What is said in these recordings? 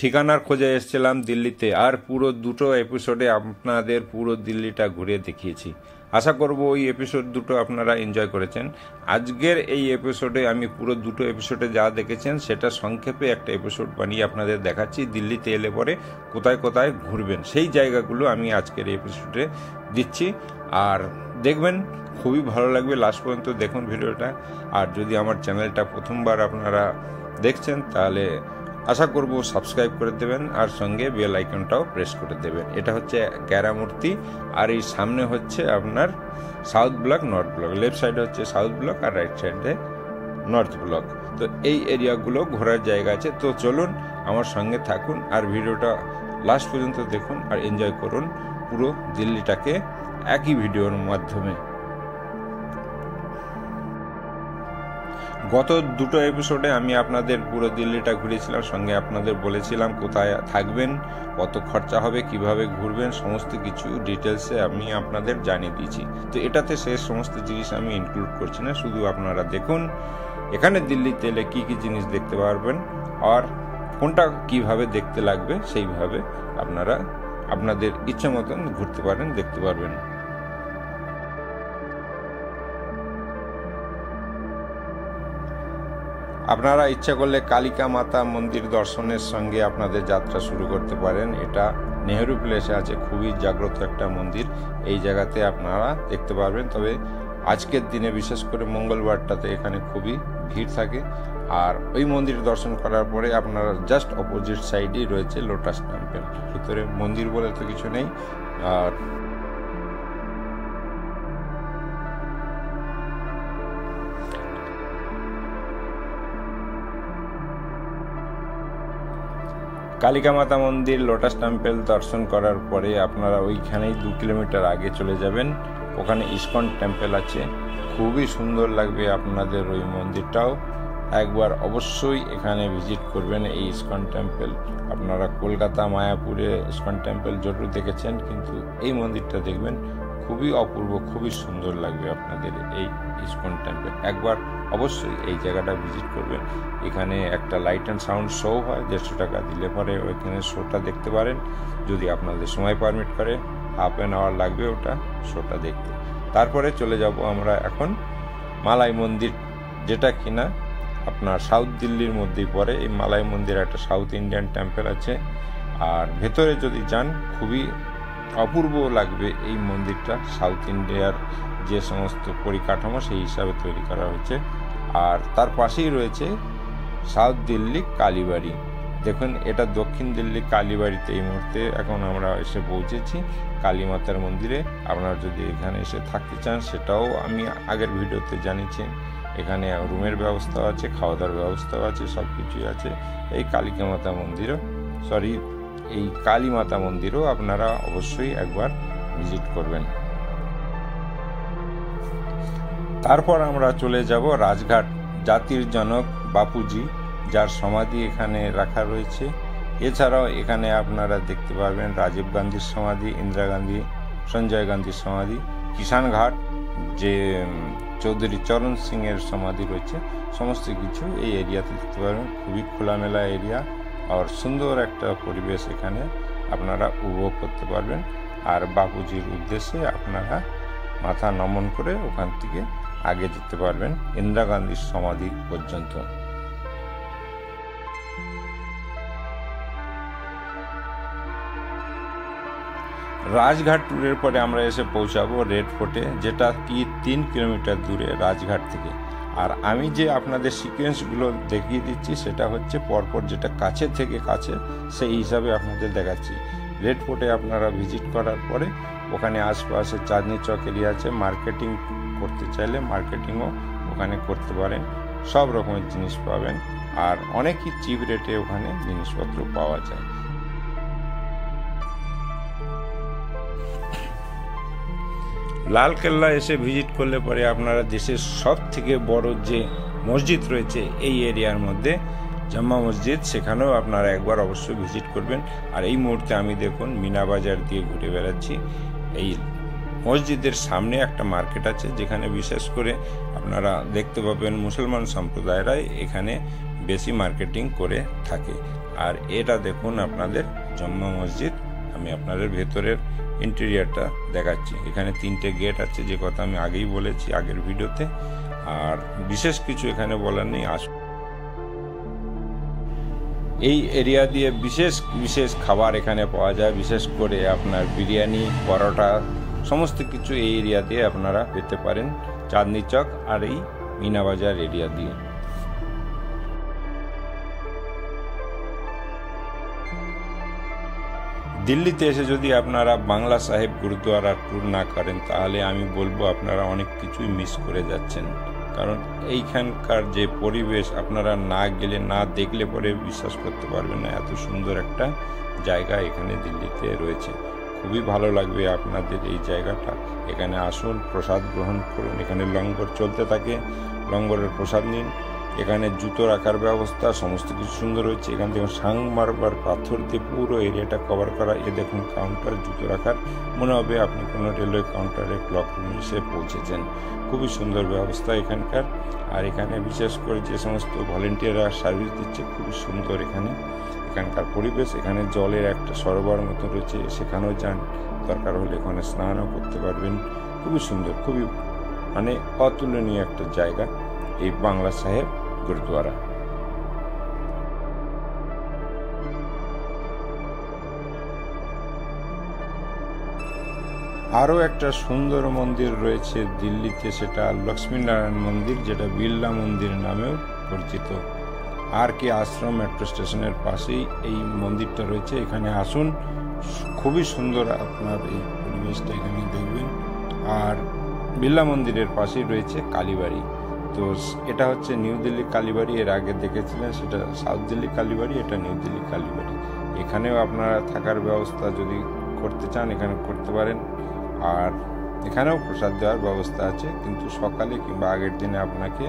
ঠিকানার খোঁজে এসেছিলাম দিল্লিতে, আর পুরো 2টো এপিসোডে আপনাদের পুরো দিল্লিটা ঘুরে দেখিয়েছি। আশা করব ওই এপিসোড 2টো আপনারা এনজয় করেছেন। আজকের এই এপিসোডে আমি পুরো 2টো এপিসোডে যা দেখেছেন সেটা সংক্ষেপে একটা এপিসোড বানিয়ে আপনাদের দেখাচ্ছি। দিল্লিতে এলে পরে কোথায় কোথায় ঘুরবেন সেই জায়গাগুলো আমি আজকের এই এপিসোডে দিচ্ছি, আর দেখবেন খুবই ভালো লাগবে। লাস্ট পর্যন্ত দেখুন ভিডিওটা। আর যদি আমার চ্যানেলটা প্রথমবার আপনারা দেখছেন তাহলে আশা করব সাবস্ক্রাইব করে দেবেন, আর সঙ্গে বেল আইকনটাও প্রেস করে দেবেন। এটা হচ্ছে গ্যারামূর্তি, আর এই সামনে হচ্ছে আপনার south block, north block. Left সাইডে হচ্ছে সাউথ ব্লক আর রাইট সাইডে নর্থ ব্লক। তো এই এরিয়াগুলো ঘোরার জায়গা আছে। তো চলুন আমার সঙ্গে থাকুন আর ভিডিওটা লাস্ট পর্যন্ত দেখুন আর এনজয় করুন পুরো দিল্লিটাকে একই ভিডিওর মাধ্যমে। গত 2টো এপিসোডে আমি আপনাদের পুরো দিল্লিটা ঘুরেছিলাম, সঙ্গে আপনাদের বলেছিলাম কোথায় থাকবেন, কত খরচা হবে, কিভাবে ঘুরবেন, সমস্ত কিছু ডিটেলসে আমি আপনাদের জানিয়ে দিয়েছি। তো এটাতে সেই সমস্ত জিনিস আমি ইনক্লুড করছি না, শুধু আপনারা দেখুন এখানে দিল্লিতে এলে কী কী জিনিস দেখতে পারবেন আর কোনটা কিভাবে দেখতে লাগবে সেইভাবে আপনারা আপনাদের ইচ্ছে মতন ঘুরতে পারেন, দেখতে পারবেন। আপনারা ইচ্ছা করলে কালিকা মাতা মন্দির দর্শনের সঙ্গে আপনাদের যাত্রা শুরু করতে পারেন। এটা নেহেরু প্লেসে আছে, খুবই জাগ্রত একটা মন্দির। এই জায়গাতে আপনারা দেখতে পারবেন। তবে আজকের দিনে বিশেষ করে মঙ্গলবারটাতে এখানে খুবই ভিড় থাকে। আর ওই মন্দির দর্শন করার পরে আপনারা জাস্ট অপোজিট সাইডেই রয়েছে লোটাস টেম্পল। ভিতরে মন্দির বলে তো কিছু নেই। আর কালিকা মাতা মন্দির, লোটাস টেম্পল দর্শন করার পরে আপনারা ওইখানেই 2 কিলোমিটার আগে চলে যাবেন। ওখানে ইসকন টেম্পল আছে, খুবই সুন্দর লাগবে আপনাদের ওই মন্দিরটাও। একবার অবশ্যই এখানে ভিজিট করবেন এই ইসকন টেম্পল। আপনারা কলকাতা মায়াপুরে ইসকন টেম্পল জরুর দেখেছেন, কিন্তু এই মন্দিরটা দেখবেন খুবই অপূর্ব, খুবই সুন্দর লাগবে আপনাদের এই ইসকন টেম্পল। একবার অবশ্যই এই জায়গাটা ভিজিট করবেন। এখানে একটা লাইট অ্যান্ড সাউন্ড শো হয়, 150 টাকা দিলে পরে ওইখানে শোটা দেখতে পারেন। যদি আপনাদের সময় পারমিট করে, হাফ অ্যান আওয়ার লাগবে ওটা শোটা দেখতে। তারপরে চলে যাব আমরা এখন মালাই মন্দির, যেটা কিনা আপনার সাউথ দিল্লির মধ্যেই পড়ে। এই মালাই মন্দির একটা সাউথ ইন্ডিয়ান টেম্পল আছে, আর ভেতরে যদি যান খুবই অপূর্ব লাগবে এই মন্দিরটা। সাউথ ইন্ডিয়ার যে সমস্ত পরিকাঠামো সেই হিসাবে তৈরি করা হয়েছে। আর তার পাশেই রয়েছে সাউথ দিল্লি কালীবাড়ি। দেখুন এটা দক্ষিণ দিল্লি কালীবাড়িতে এই মুহূর্তে এখন আমরা এসে পৌঁছেছি কালী মাতার মন্দিরে। আপনারা যদি এখানে এসে থাকতে চান সেটাও আমি আগের ভিডিওতে জানিয়েছি। এখানে রুমের ব্যবস্থাও আছে, খাওয়া দাওয়ার ব্যবস্থাও আছে, সব কিছুই আছে। এই কালিকা মাতা মন্দিরও এই কালী মাতা মন্দিরও আপনারা অবশ্যই একবার ভিজিট করবেন। তারপর আমরা চলে যাব রাজঘাট, জাতির জনক বাপুজি যার সমাধি এখানে রাখা রয়েছে। এছাড়াও এখানে আপনারা দেখতে পারবেন রাজীব গান্ধীর সমাধি, ইন্দিরা গান্ধী, সঞ্জয় গান্ধীর সমাধি, কিষান ঘাট যে চৌধুরী চরণ সিং এর সমাধি রয়েছে, সমস্ত কিছু এই এরিয়াতে দেখতে পারবেন। খুবই খোলামেলা এরিয়া আর সুন্দর একটা পরিবেশ এখানে আপনারা উপভোগ করতে পারবেন। আর বাপুজির উদ্দেশ্যে আপনারা মাথা নমন করে ওখান থেকে আগে যেতে পারবেন ইন্দিরা গান্ধীর সমাধি পর্যন্ত। রাজঘাট ট্যুরের পরে আমরা এসে পৌঁছাবো রেড ফোর্টে, যেটা কি 3 কিলোমিটার দূরে রাজঘাট থেকে। আর আমি যে আপনাদের সিকোয়েন্সগুলো দেখিয়ে দিচ্ছি সেটা হচ্ছে পরপর, যেটা কাছে থেকে কাছে সেই হিসাবে আপনাদের দেখাচ্ছি। রেড ফোর্টে আপনারা ভিজিট করার পরে ওখানে আশপাশে চাঁদনি চক এরিয়া আছে, মার্কেটিং করতে চাইলে মার্কেটিংও ওখানে করতে পারেন। সব রকমের জিনিস পাবেন আর অনেকই চিপ রেটে ওখানে জিনিসপত্র পাওয়া যায়। লালকেল্লা এসে ভিজিট করলে পরে আপনারা দেশের সব থেকে বড় যে মসজিদ রয়েছে এই এরিয়ার মধ্যে, জাম্মা মসজিদ, সেখানেও আপনারা একবার অবশ্যই ভিজিট করবেন। আর এই মুহূর্তে আমি দেখুন মিনা বাজার দিয়ে ঘুরে বেড়াচ্ছি। এই মসজিদের সামনে একটা মার্কেট আছে যেখানে বিশেষ করে আপনারা দেখতে পাবেন মুসলমান সম্প্রদায়রা এখানে বেশি মার্কেটিং করে থাকে। আর এটা দেখুন আপনাদের জম্মা মসজিদ। আমি আপনাদের ভেতরের ইন্টেরিয়ারটা দেখাচ্ছি। এখানে 3টে গেট আছে, যে কথা আমি আগেই বলেছি আগের ভিডিওতে। আর বিশেষ কিছু এখানে বলার নেই। এই এরিয়া দিয়ে বিশেষ বিশেষ খাবার এখানে পাওয়া যায়, বিশেষ করে আপনার বিরিয়ানি, পরোটা, সমস্ত কিছু এই এরিয়া দিয়ে আপনারা পেতে পারেন, চাঁদনি চক আর এই মিনা বাজার এরিয়া দিয়ে। দিল্লিতে এসে যদি আপনারা বাংলা সাহেব গুরুদ্বারা ট্যুর না করেন, তাহলে আমি বলবো আপনারা অনেক কিছুই মিস করে যাচ্ছেন। কারণ এইখানকার যে পরিবেশ, আপনারা না গেলে, না দেখলে পরে বিশ্বাস করতে পারবেন না এত সুন্দর একটা জায়গা এখানে দিল্লিতে রয়েছে। খুবই ভালো লাগবে আপনাদের এই জায়গাটা। এখানে আসুন, প্রসাদ গ্রহণ করুন। এখানে লঙ্গর চলতে থাকে, লঙ্গরের প্রসাদ নিন। এখানে জুতো রাখার ব্যবস্থা সমস্ত কিছু সুন্দর হচ্ছে। এখান থেকে সাংমারবার পাথর দিয়ে পুরো এরিয়াটা কভার করা। এ দেখুন কাউন্টার জুতো রাখার, মনে হবে আপনি কোনো রেলওয়ে কাউন্টারে ক্লক রুমে এসে পৌঁছেছেন। খুবই সুন্দর ব্যবস্থা এখানকার। আর এখানে বিশেষ করে যে সমস্ত ভলেন্টিয়াররা সার্ভিস দিচ্ছে, খুবই সুন্দর এখানকার পরিবেশ। এখানে জলের একটা সরোবর মতো রয়েছে, সেখানেও যান, দরকার হলে এখানে স্নানও করতে পারবেন। খুবই সুন্দর, খুবই মানে অতুলনীয় একটা জায়গা এই বাংলা সাহেব গুরুদ্বারা। আরও একটা সুন্দর মন্দির রয়েছে দিল্লিতে, সেটা লক্ষ্মীনারায়ণ মন্দির, যেটা বিড়লা মন্দির নামেও পরিচিত। আর কে আশ্রম মেট্রো স্টেশনের পাশেই এই মন্দিরটা রয়েছে। এখানে আসুন, খুবই সুন্দর আপনার এই পরিবেশটা এখানে দেখবেন। আর বিড়লা মন্দিরের পাশেই রয়েছে কালীবাড়ি। তো এটা হচ্ছে নিউ দিল্লি কালীবাড়ি। এর আগে দেখেছিলেন সেটা সাউথ দিল্লি কালীবাড়ি, এটা নিউ দিল্লি কালীবাড়ি। এখানেও আপনারা থাকার ব্যবস্থা যদি করতে চান এখানে করতে পারেন। আর এখানেও প্রসাদ দেওয়ার ব্যবস্থা আছে, কিন্তু সকালে কিংবা আগের দিনে আপনাকে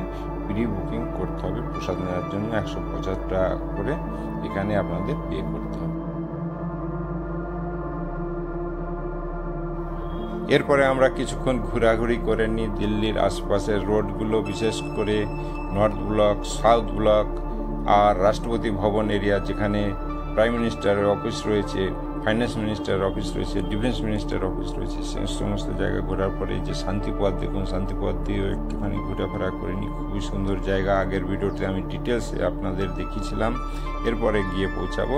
প্রি বুকিং করতে হবে। প্রসাদ নেওয়ার জন্য 150 টাকা করে এখানে আপনাদের পে করতে হবে। এরপরে আমরা কিছুক্ষণ ঘোরাঘুরি করে নিই দিল্লির আশপাশের রোডগুলো, বিশেষ করে নর্থ ব্লক, সাউথ ব্লক আর রাষ্ট্রপতি ভবন এরিয়া, যেখানে প্রাইম মিনিস্টারের অফিস রয়েছে, ফাইন্যান্স মিনিস্টারের অফিস রয়েছে, ডিফেন্স মিনিস্টারের অফিস রয়েছে। সেই সমস্ত জায়গা ঘোরার পরে যে শান্তিপথ দেখুন, শান্তিপথ দিয়েও একটুখানি ঘোরাফেরা করে নিই। খুবই সুন্দর জায়গা, আগের ভিডিওতে আমি ডিটেলসে আপনাদের দেখিয়েছিলাম। এরপরে গিয়ে পৌঁছাবো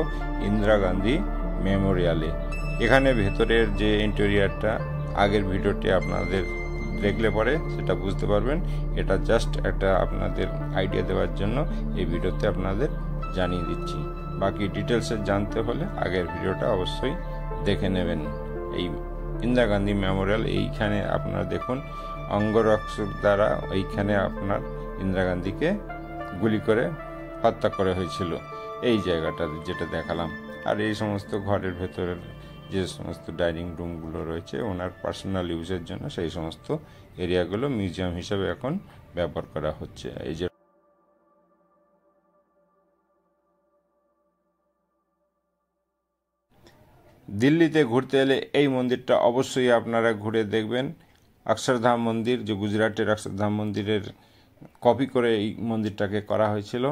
ইন্দিরা গান্ধী মেমোরিয়ালে। এখানে ভেতরের যে ইন্টেরিয়ারটা আগের ভিডিওটি আপনাদের দেখলে পরে সেটা বুঝতে পারবেন। এটা জাস্ট একটা আপনাদের আইডিয়া দেওয়ার জন্য এই ভিডিওতে আপনাদের জানিয়ে দিচ্ছি। বাকি ডিটেলসে জানতে হলে আগের ভিডিওটা অবশ্যই দেখে নেবেন। এই ইন্দিরা গান্ধী মেমোরিয়াল, এইখানে আপনারা দেখুন অঙ্গরক্ষক দ্বারা এইখানে আপনার ইন্দিরা গান্ধীকে গুলি করে হত্যা করা হয়েছিল, এই জায়গাটা যেটা দেখালাম। আর এই সমস্ত ঘরের ভেতরের যে সমস্ত ডাইনিং রুমগুলো রয়েছে ওনার পার্সোনাল ইউজের জন্য, সেই সমস্ত এরিয়াগুলো মিউজিয়াম হিসেবে এখন ব্যবহার করা হচ্ছে। এই যে দিল্লিতে ঘুরতে এলে এই মন্দিরটা অবশ্যই আপনারা ঘুরে দেখবেন। অক্ষরধাম মন্দির, যে গুজরাটের অক্ষরধাম মন্দিরের কপি করে এই মন্দিরটাকে করা হয়েছিল।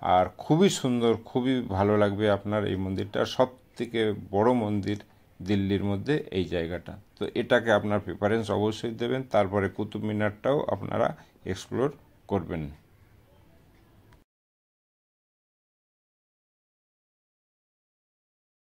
আর খুবই সুন্দর, খুবই ভালো লাগবে আপনার এই মন্দিরটা। সব থেকে বড় মন্দির দিল্লির মধ্যে এই জায়গাটা। তো এটাকে আপনার প্রেফারেন্স অবশ্যই দেবেন। তারপরে কুতুব মিনারটাও আপনারা এক্সপ্লোর করবেন।